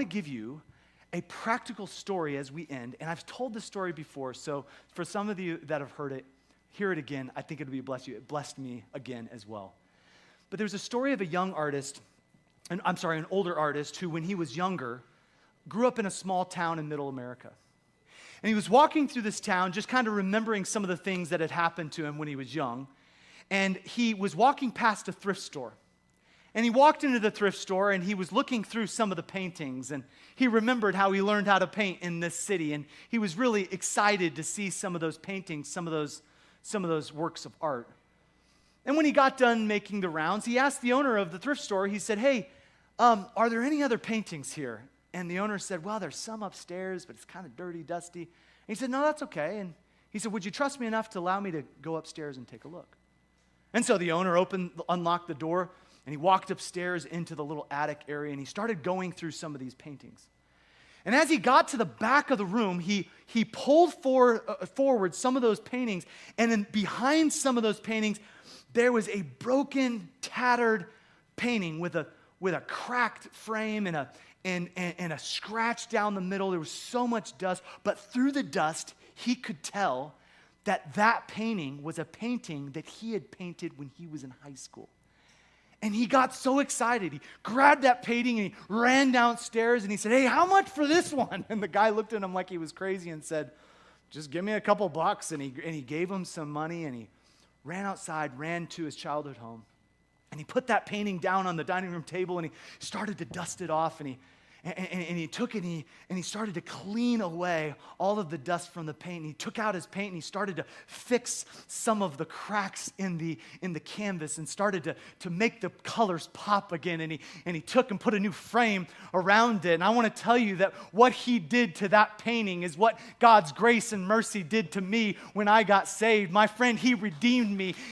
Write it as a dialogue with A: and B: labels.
A: to give you a practical story as we end, and I've told this story before, so for some of you that have heard it, hear it again. I think it'll be bless you. It blessed me again as well. But there's a story of a young artist, an older artist who, when he was younger, grew up in a small town in middle America. And he was walking through this town, just kind of remembering some of the things that had happened to him when he was young. And he was walking past a thrift store. And he walked into the thrift store and he was looking through some of the paintings, and he remembered how he learned how to paint in this city, and he was really excited to see some of those paintings, some of those works of art. And when he got done making the rounds, he asked the owner of the thrift store, he said, "Hey, are there any other paintings here?" And the owner said, "Well, there's some upstairs, but it's kind of dirty, dusty." And he said, "No, that's okay." And he said, "Would you trust me enough to allow me to go upstairs and take a look?" And so the owner unlocked the door, and he walked upstairs into the little attic area, and he started going through some of these paintings. And as he got to the back of the room, he pulled forward some of those paintings, and then behind some of those paintings, there was a broken, tattered painting with a cracked frame and a scratch down the middle. There was so much dust, but through the dust, he could tell that painting was a painting that he had painted when he was in high school. And he got so excited. He grabbed that painting and he ran downstairs and he said, "Hey, how much for this one?" And the guy looked at him like he was crazy and said, "Just give me a couple bucks." And he gave him some money, and he ran outside, ran to his childhood home. And he put that painting down on the dining room table, and he started to dust it off, and he took it and he started to clean away all of the dust from the paint. And he took out his paint and he started to fix some of the cracks in the canvas and started to make the colors pop again. And he took and put a new frame around it. And I want to tell you that what he did to that painting is what God's grace and mercy did to me when I got saved. My friend, he redeemed me.